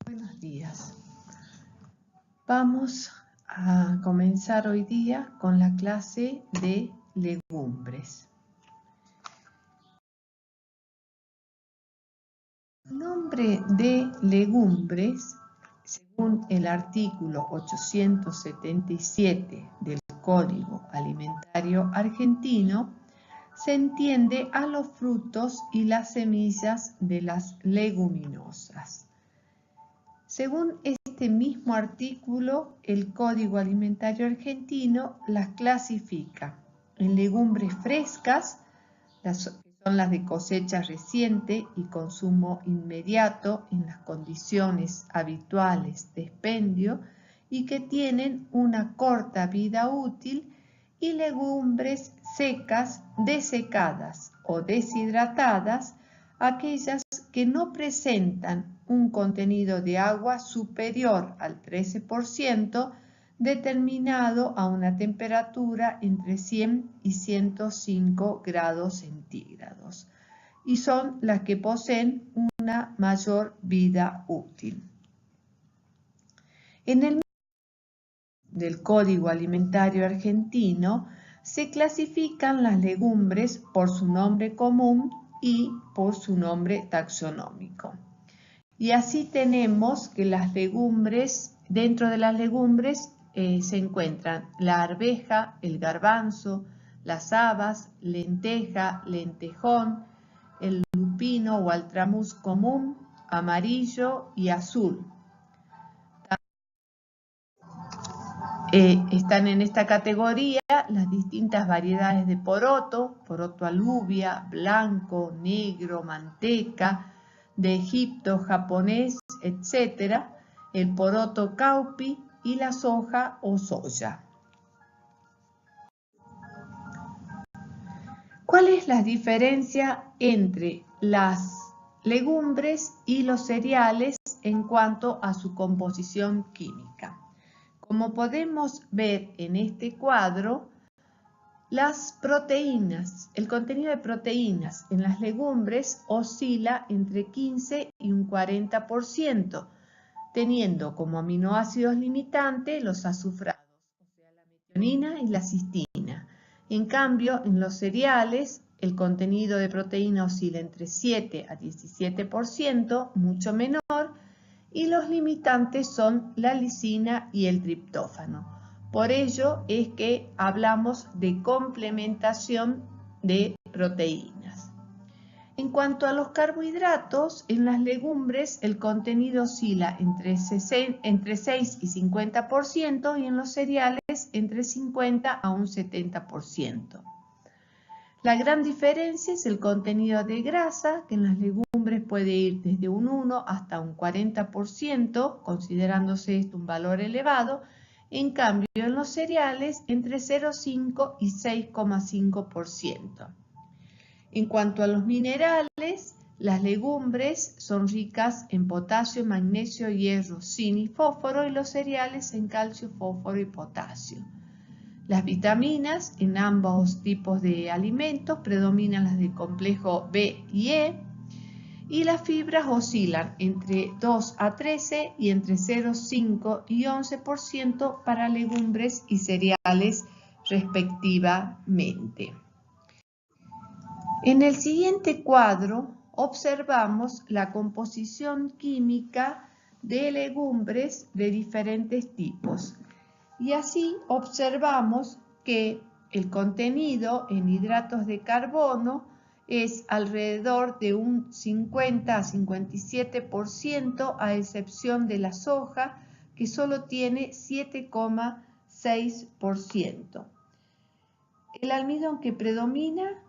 Buenos días. Vamos a comenzar hoy día con la clase de legumbres. El nombre de legumbres, según el artículo 877 del Código Alimentario Argentino, se entiende a los frutos y las semillas de las leguminosas. Según este mismo artículo, el Código Alimentario Argentino las clasifica en legumbres frescas, que son las de cosecha reciente y consumo inmediato en las condiciones habituales de expendio y que tienen una corta vida útil, y legumbres secas, desecadas o deshidratadas, aquellas que no presentan un contenido de agua superior al 13%, determinado a una temperatura entre 100 y 105 grados centígrados, y son las que poseen una mayor vida útil. En el del Código Alimentario Argentino se clasifican las legumbres por su nombre común y por su nombre taxonómico. Y así tenemos que las legumbres, dentro de las legumbres se encuentran la arveja, el garbanzo, las habas, lenteja, lentejón, el lupino o altramuz común, amarillo y azul. Están en esta categoría las distintas variedades de poroto, poroto alubia, blanco, negro, manteca, de Egipto, japonés, etc., el poroto caupi y la soja o soya. ¿Cuál es la diferencia entre las legumbres y los cereales en cuanto a su composición química? Como podemos ver en este cuadro, las proteínas, el contenido de proteínas en las legumbres oscila entre 15 y un 40%, teniendo como aminoácidos limitantes los azufrados, o sea, la metionina y la cistina. En cambio, en los cereales, el contenido de proteína oscila entre 7 a 17%, mucho menor, y los limitantes son la lisina y el triptófano. Por ello es que hablamos de complementación de proteínas. En cuanto a los carbohidratos, en las legumbres el contenido oscila entre 6 y 50% y en los cereales entre 50 a un 70%. La gran diferencia es el contenido de grasa, que en las legumbres puede ir desde un 1 hasta un 40%, considerándose esto un valor elevado. En cambio, en los cereales, entre 0,5 y 6,5%. En cuanto a los minerales, las legumbres son ricas en potasio, magnesio, hierro, zinc y fósforo, y los cereales en calcio, fósforo y potasio. Las vitaminas en ambos tipos de alimentos predominan las del complejo B y E, y las fibras oscilan entre 2 a 13 y entre 0,5 y 11% para legumbres y cereales respectivamente. En el siguiente cuadro observamos la composición química de legumbres de diferentes tipos. Y así observamos que el contenido en hidratos de carbono es alrededor de un 50 a 57%, a excepción de la soja, que solo tiene 7,6%. El almidón que predomina,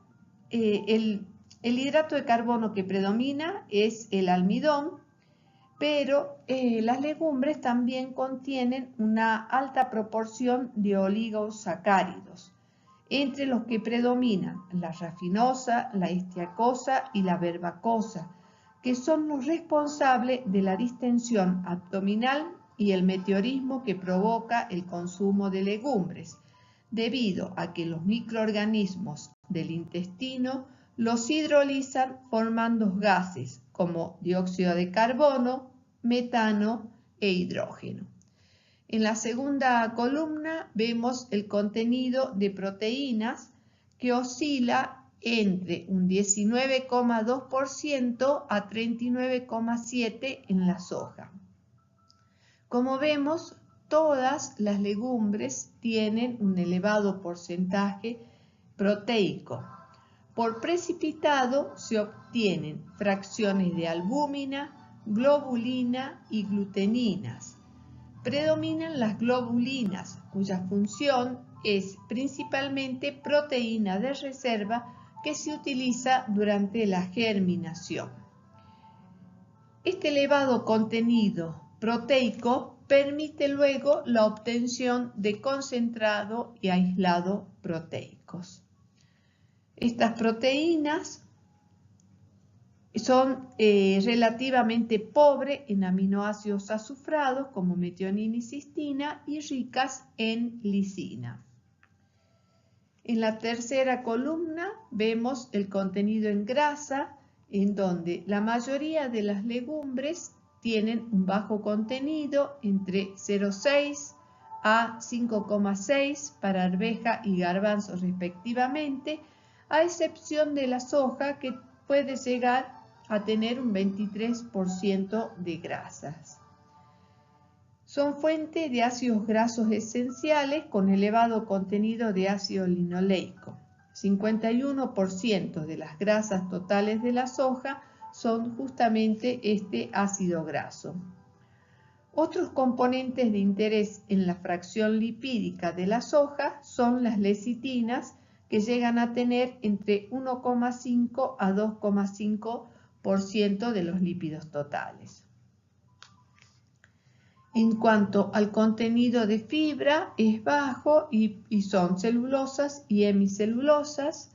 el hidrato de carbono que predomina es el almidón, pero las legumbres también contienen una alta proporción de oligosacáridos, entre los que predominan la rafinosa, la estiacosa y la verbacosa, que son los responsables de la distensión abdominal y el meteorismo que provoca el consumo de legumbres, debido a que los microorganismos del intestino los hidrolizan formando gases como dióxido de carbono, metano e hidrógeno. En la segunda columna vemos el contenido de proteínas que oscila entre un 19,2% a 39,7% en la soja. Como vemos, todas las legumbres tienen un elevado porcentaje proteico. Por precipitado se obtienen fracciones de albúmina, globulina y gluteninas. Predominan las globulinas, cuya función es principalmente proteína de reserva que se utiliza durante la germinación. Este elevado contenido proteico permite luego la obtención de concentrado y aislado proteicos. Estas proteínas son relativamente pobres en aminoácidos azufrados como metionina y cistina y ricas en lisina. En la tercera columna vemos el contenido en grasa, en donde la mayoría de las legumbres tienen un bajo contenido entre 0,6 a 5,6 para arveja y garbanzo respectivamente, a excepción de la soja que puede llegar a tener un 23% de grasas. Son fuente de ácidos grasos esenciales con elevado contenido de ácido linoleico. 51% de las grasas totales de la soja son justamente este ácido graso. Otros componentes de interés en la fracción lipídica de la soja son las lecitinas, que llegan a tener entre 1,5 a 2,5% de los lípidos totales. En cuanto al contenido de fibra, es bajo y son celulosas y hemicelulosas,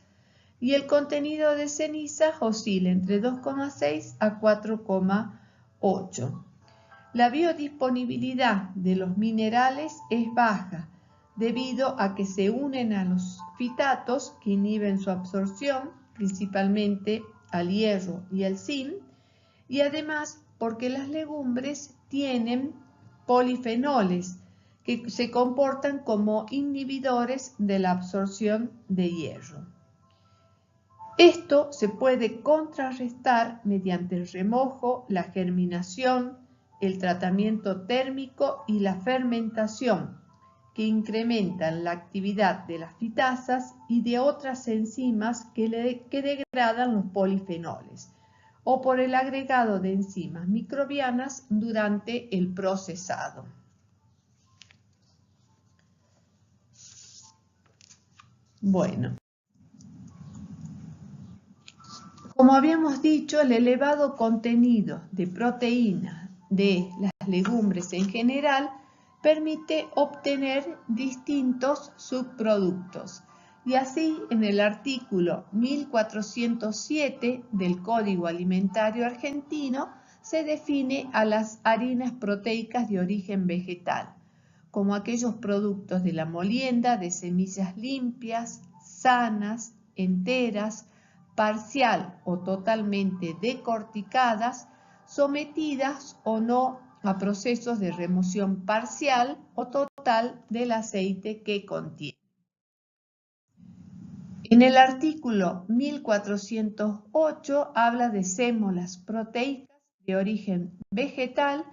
y el contenido de cenizas oscila entre 2,6 a 4,8. La biodisponibilidad de los minerales es baja, debido a que se unen a los fitatos que inhiben su absorción, principalmente al hierro y al zinc, y además porque las legumbres tienen polifenoles que se comportan como inhibidores de la absorción de hierro. Esto se puede contrarrestar mediante el remojo, la germinación, el tratamiento térmico y la fermentación, que incrementan la actividad de las fitasas y de otras enzimas que degradan los polifenoles, o por el agregado de enzimas microbianas durante el procesado. Bueno, como habíamos dicho, el elevado contenido de proteínas de las legumbres en general permite obtener distintos subproductos. Y así, en el artículo 1407 del Código Alimentario Argentino se define a las harinas proteicas de origen vegetal como aquellos productos de la molienda de semillas limpias, sanas, enteras, parcial o totalmente decorticadas, sometidas o no a procesos de remoción parcial o total del aceite que contiene. En el artículo 1408 habla de sémolas proteicas de origen vegetal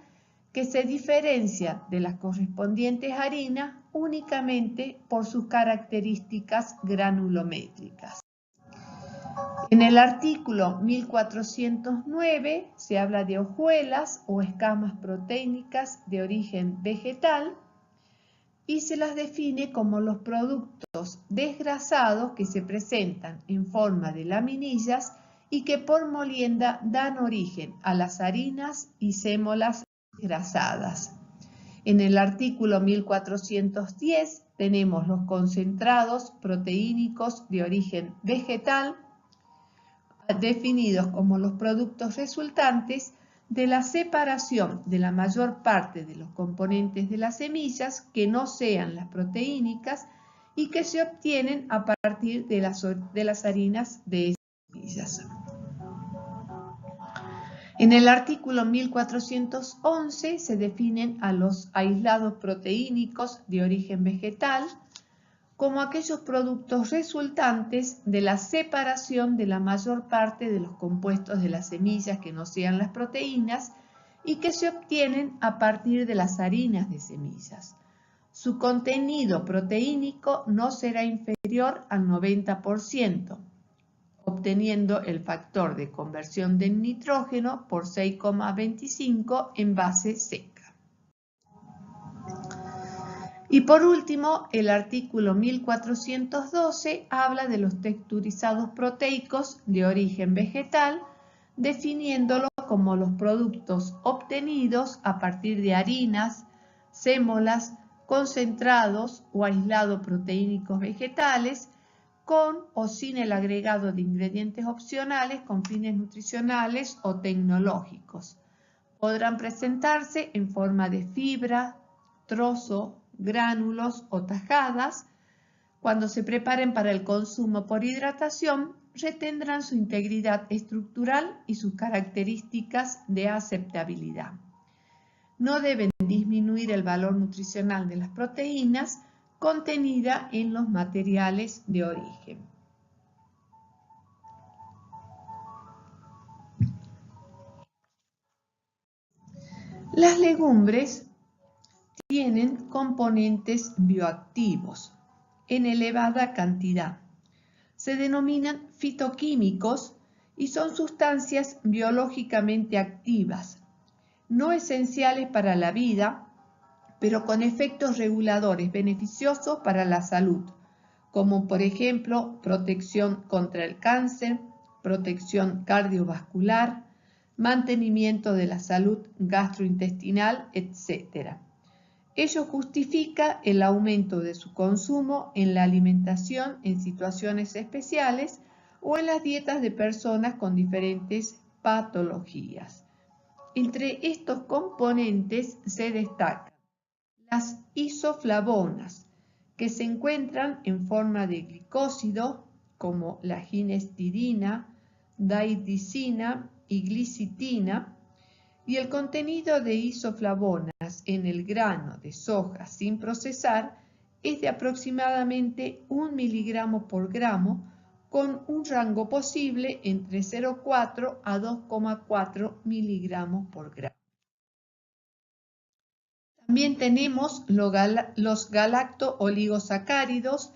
que se diferencia de las correspondientes harinas únicamente por sus características granulométricas. En el artículo 1409 se habla de hojuelas o escamas proteínicas de origen vegetal y se las define como los productos desgrasados que se presentan en forma de laminillas y que por molienda dan origen a las harinas y sémolas desgrasadas. En el artículo 1410 tenemos los concentrados proteínicos de origen vegetal, definidos como los productos resultantes de la separación de la mayor parte de los componentes de las semillas que no sean las proteínicas y que se obtienen a partir de las harinas de esas semillas. En el artículo 1411 se definen a los aislados proteínicos de origen vegetal como aquellos productos resultantes de la separación de la mayor parte de los compuestos de las semillas que no sean las proteínas y que se obtienen a partir de las harinas de semillas. Su contenido proteínico no será inferior al 90%, obteniendo el factor de conversión del nitrógeno por 6,25 en base seca. Y por último, el artículo 1412 habla de los texturizados proteicos de origen vegetal, definiéndolos como los productos obtenidos a partir de harinas, sémolas, concentrados o aislados proteínicos vegetales, con o sin el agregado de ingredientes opcionales con fines nutricionales o tecnológicos. Podrán presentarse en forma de fibra, trozo, gránulos o tajadas. Cuando se preparen para el consumo por hidratación, retendrán su integridad estructural y sus características de aceptabilidad. No deben disminuir el valor nutricional de las proteínas contenida en los materiales de origen. Las legumbres tienen componentes bioactivos en elevada cantidad. Se denominan fitoquímicos y son sustancias biológicamente activas, no esenciales para la vida, pero con efectos reguladores beneficiosos para la salud, como por ejemplo protección contra el cáncer, protección cardiovascular, mantenimiento de la salud gastrointestinal, etc. Ello justifica el aumento de su consumo en la alimentación en situaciones especiales o en las dietas de personas con diferentes patologías. Entre estos componentes se destacan las isoflavonas, que se encuentran en forma de glicósido, como la ginestidina, daidicina y glicitina, y el contenido de isoflavonas en el grano de soja sin procesar es de aproximadamente 1 miligramo por gramo, con un rango posible entre 0,4 a 2,4 miligramos por gramo. También tenemos los galacto-oligosacáridos,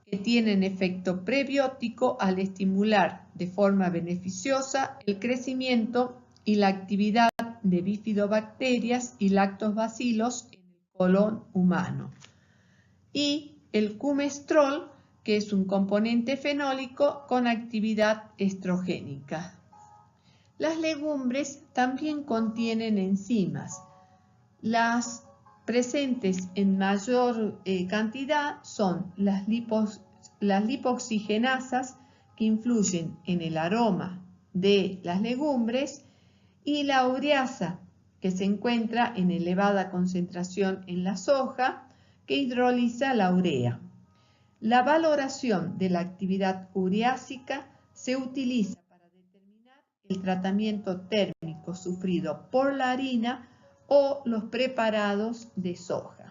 que tienen efecto prebiótico al estimular de forma beneficiosa el crecimiento y la actividad de bifidobacterias y lactobacilos en el colon humano. Y el cumestrol, que es un componente fenólico con actividad estrogénica. Las legumbres también contienen enzimas. Las presentes en mayor cantidad son las lipoxigenasas, que influyen en el aroma de las legumbres, y la ureasa, que se encuentra en elevada concentración en la soja, que hidroliza la urea. La valoración de la actividad ureásica se utiliza para determinar el tratamiento térmico sufrido por la harina o los preparados de soja.